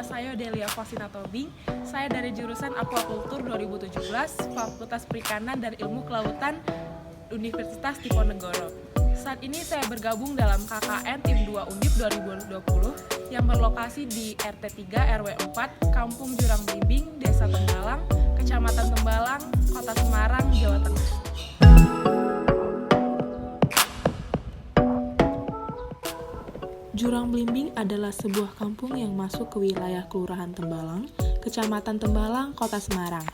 Nama saya Delia Fosina Tobing. Saya dari jurusan Aquaculture 2017, Fakultas Perikanan dan Ilmu Kelautan Universitas Diponegoro. Saat ini saya bergabung dalam KKN Tim 2 Undip 2020 yang berlokasi di RT 3 RW 4, Kampung Jurang Blimbing, Desa Tembalang, Kecamatan Tembalang, Kota Semarang, Jawa Tengah. Jurang Blimbing adalah sebuah kampung yang masuk ke wilayah Kelurahan Tembalang, Kecamatan Tembalang, Kota Semarang.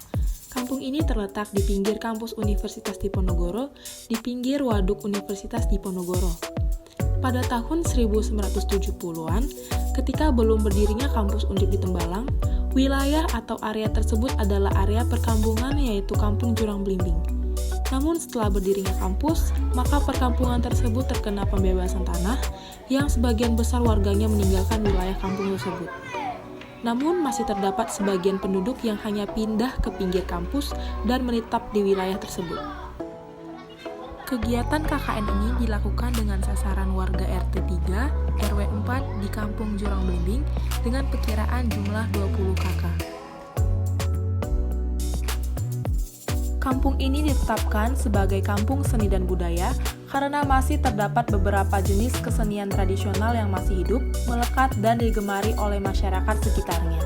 Kampung ini terletak di pinggir kampus Universitas Diponegoro, di pinggir Waduk Universitas Diponegoro. Pada tahun 1970-an, ketika belum berdirinya kampus Undip di Tembalang, wilayah atau area tersebut adalah area perkampungan yaitu Kampung Jurang Blimbing. Namun setelah berdirinya kampus, maka perkampungan tersebut terkena pembebasan tanah yang sebagian besar warganya meninggalkan wilayah kampung tersebut. Namun masih terdapat sebagian penduduk yang hanya pindah ke pinggir kampus dan menetap di wilayah tersebut. Kegiatan KKN ini dilakukan dengan sasaran warga RT 3 RW 4 di Kampung Jurang Blimbing dengan perkiraan jumlah 20 KK. Kampung ini ditetapkan sebagai kampung seni dan budaya karena masih terdapat beberapa jenis kesenian tradisional yang masih hidup, melekat, dan digemari oleh masyarakat sekitarnya.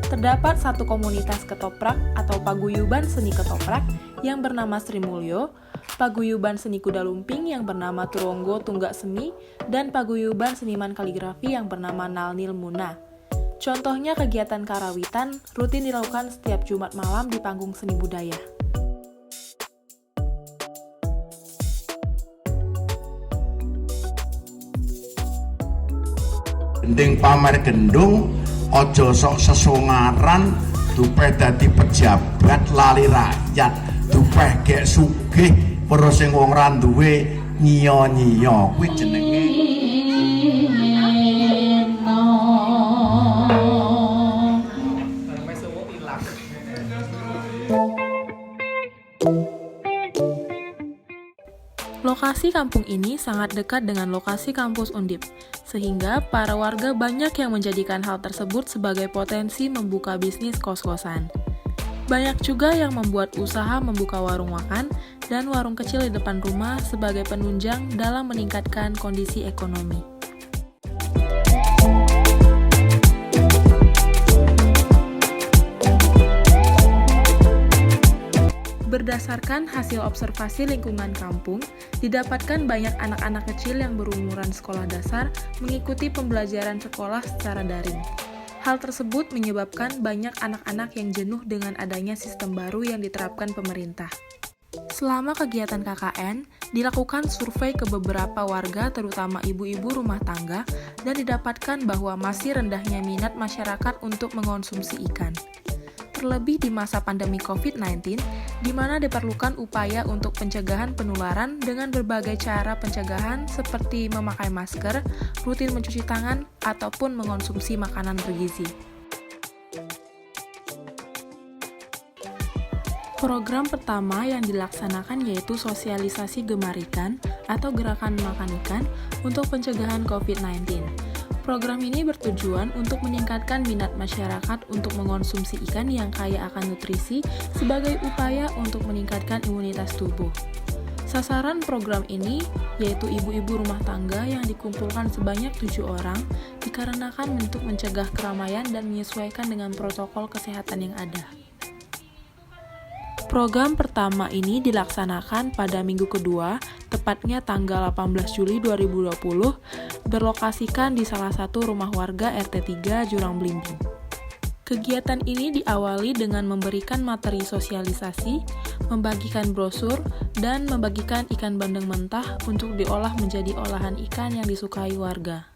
Terdapat satu komunitas ketoprak atau paguyuban seni ketoprak yang bernama Sri Mulyo, paguyuban seni kuda lumping yang bernama Turonggo Tunggak Semi, dan paguyuban seniman kaligrafi yang bernama Nalnil Muna. Contohnya kegiatan karawitan rutin dilakukan setiap Jumat malam di panggung seni budaya. Gending pamer gendung, ojo sok sesongaran, dupeh dadi pejabat lali rakyat, dupeh gek sugih, perus sing wong ra duwe nyiyo-nyiyo, kuwi jenenge. Lokasi kampung ini sangat dekat dengan lokasi kampus Undip, sehingga para warga banyak yang menjadikan hal tersebut sebagai potensi membuka bisnis kos-kosan. Banyak juga yang membuat usaha membuka warung makan dan warung kecil di depan rumah sebagai penunjang dalam meningkatkan kondisi ekonomi. Berdasarkan hasil observasi lingkungan kampung, didapatkan banyak anak-anak kecil yang berumuran sekolah dasar mengikuti pembelajaran sekolah secara daring. Hal tersebut menyebabkan banyak anak-anak yang jenuh dengan adanya sistem baru yang diterapkan pemerintah. Selama kegiatan KKN, dilakukan survei ke beberapa warga terutama ibu-ibu rumah tangga dan didapatkan bahwa masih rendahnya minat masyarakat untuk mengonsumsi ikan. Terlebih di masa pandemi COVID-19, di mana diperlukan upaya untuk pencegahan penularan dengan berbagai cara pencegahan seperti memakai masker, rutin mencuci tangan, ataupun mengonsumsi makanan bergizi. Program pertama yang dilaksanakan yaitu sosialisasi gemar ikan atau gerakan makan ikan untuk pencegahan COVID-19. Program ini bertujuan untuk meningkatkan minat masyarakat untuk mengonsumsi ikan yang kaya akan nutrisi sebagai upaya untuk meningkatkan imunitas tubuh. Sasaran program ini yaitu ibu-ibu rumah tangga yang dikumpulkan sebanyak 7 orang dikarenakan untuk mencegah keramaian dan menyesuaikan dengan protokol kesehatan yang ada. Program pertama ini dilaksanakan pada minggu kedua, tepatnya tanggal 18 Juli 2020, berlokasikan di salah satu rumah warga RT 3 Jurang Blimbing. Kegiatan ini diawali dengan memberikan materi sosialisasi, membagikan brosur, dan membagikan ikan bandeng mentah untuk diolah menjadi olahan ikan yang disukai warga.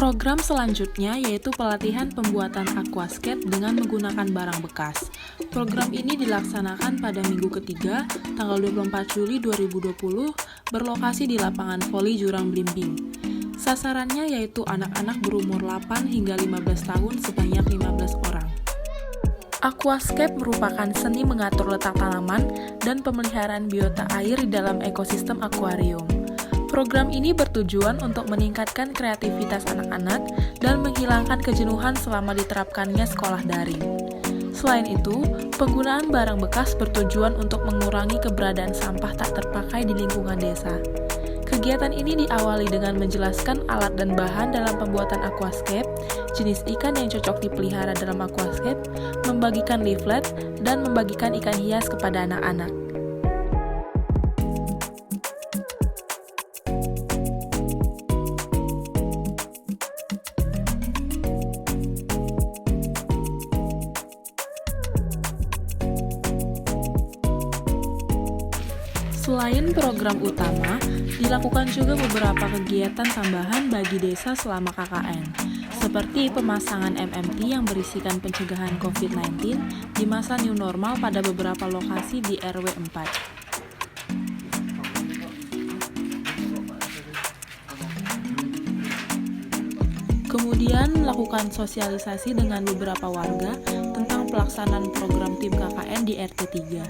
Program selanjutnya yaitu pelatihan pembuatan aquascape dengan menggunakan barang bekas. Program ini dilaksanakan pada minggu ketiga, tanggal 24 Juli 2020, berlokasi di lapangan voli Jurang Blimbing. Sasarannya yaitu anak-anak berumur 8 hingga 15 tahun sebanyak 15 orang. Aquascape merupakan seni mengatur letak tanaman dan pemeliharaan biota air di dalam ekosistem akuarium. Program ini bertujuan untuk meningkatkan kreativitas anak-anak dan menghilangkan kejenuhan selama diterapkannya sekolah daring. Selain itu, penggunaan barang bekas bertujuan untuk mengurangi keberadaan sampah tak terpakai di lingkungan desa. Kegiatan ini diawali dengan menjelaskan alat dan bahan dalam pembuatan aquascape, jenis ikan yang cocok dipelihara dalam aquascape, membagikan leaflet, dan membagikan ikan hias kepada anak-anak. Selain program utama, dilakukan juga beberapa kegiatan tambahan bagi desa selama KKN, seperti pemasangan MMT yang berisikan pencegahan COVID-19 di masa new normal pada beberapa lokasi di RW 4. Kemudian melakukan sosialisasi dengan beberapa warga tentang pelaksanaan program tim KKN di RT 3.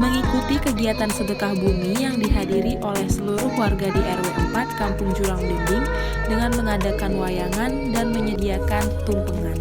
Mengikuti kegiatan sedekah bumi yang dihadiri oleh seluruh warga di RW 4 Kampung Jurang Blimbing dengan mengadakan wayangan dan menyediakan tumpengan.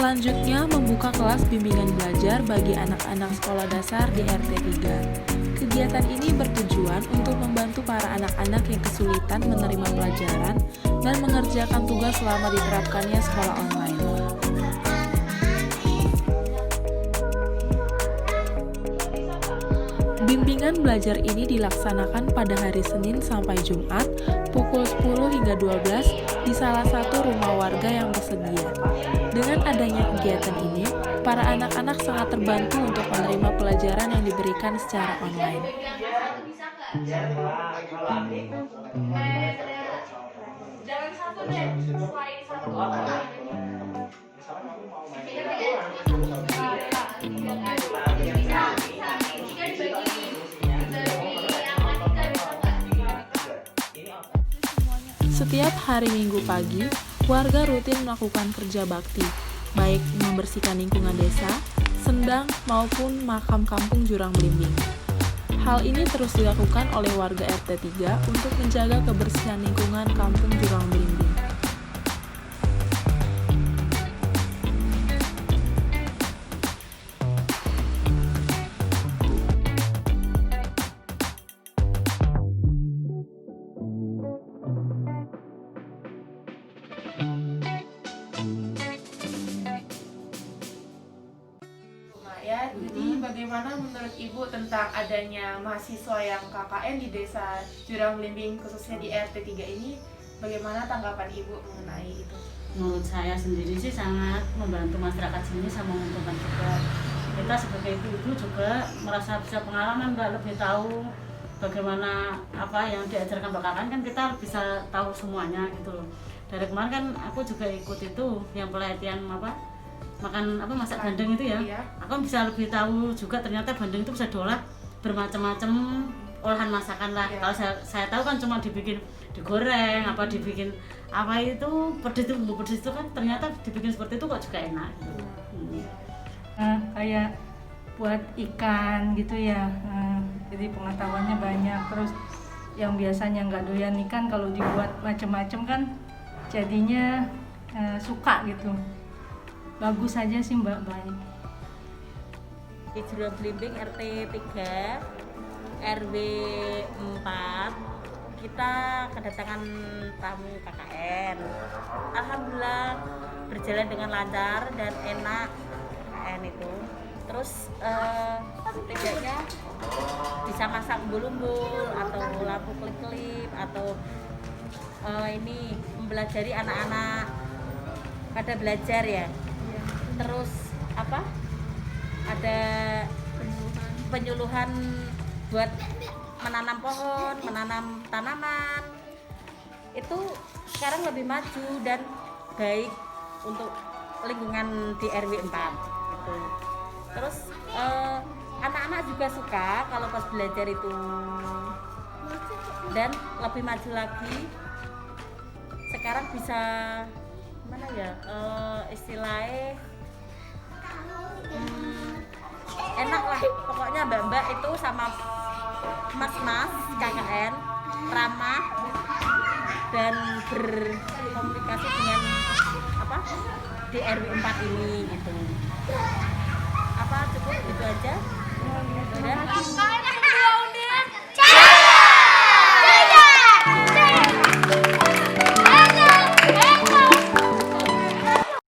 Selanjutnya, membuka kelas bimbingan belajar bagi anak-anak sekolah dasar di RT 3. Kegiatan ini bertujuan untuk membantu para anak-anak yang kesulitan menerima pelajaran dan mengerjakan tugas selama diterapkannya sekolah online. Bimbingan belajar ini dilaksanakan pada hari Senin sampai Jumat pukul 10 hingga 12 di salah satu rumah warga yang bersedia. Dengan adanya kegiatan ini, para anak-anak sangat terbantu untuk menerima pelajaran yang diberikan secara online. Setiap hari Minggu pagi, warga rutin melakukan kerja bakti, baik membersihkan lingkungan desa, sendang, maupun makam kampung Jurang Blimbing. Hal ini terus dilakukan oleh warga RT 3 untuk menjaga kebersihan lingkungan kampung Jurang Blimbing. Jadi bagaimana menurut Ibu tentang adanya mahasiswa yang KKN di Desa Jurang Blimbing khususnya di RT 3 ini? Bagaimana tanggapan Ibu mengenai itu? Menurut saya sendiri sih sangat membantu masyarakat sini sama menguntungkan juga. Kita sebagai ibu-ibu juga merasa bisa pengalaman, Mbak, lebih tahu bagaimana apa yang diajarkan Mbak KKN, kan kita bisa tahu semuanya gitu loh. Dari kemarin kan aku juga ikut itu yang pelatihan masak bandeng itu ya. Iya. Aku bisa lebih tahu juga ternyata bandeng itu bisa diolah bermacam-macam olahan masakan lah. Iya. Kalau saya tahu kan cuma digoreng, apa dibikin apa itu pedes, itu bumbu pedes itu kan ternyata dibikin seperti itu kok juga enak gitu. Kayak buat ikan gitu ya, jadi pengetahuannya banyak. Terus yang biasanya nggak doyan ikan kalau dibuat macam-macam kan jadinya suka gitu. Bagus aja sih Mbak, baik. Di Jurang Blimbing RT 3 RW 4 kita kedatangan tamu KKN. Alhamdulillah berjalan dengan lancar dan enak KKN itu. Terus setidaknya bisa masak umbul-umbul atau lampu klip-klip atau ini mempelajari anak-anak pada belajar ya. Terus apa? Ada penyuluhan buat menanam pohon, menanam tanaman itu sekarang lebih maju dan baik untuk lingkungan di RW 4 gitu. Terus anak-anak juga suka kalau pas belajar itu, dan lebih maju lagi sekarang bisa mana ya, istilahnya enak lah pokoknya, mbak-mbak itu sama mas-mas KKN ramah dan berkomunikasi dengan apa di RW 4 ini gitu. Apa cukup itu aja? Udah?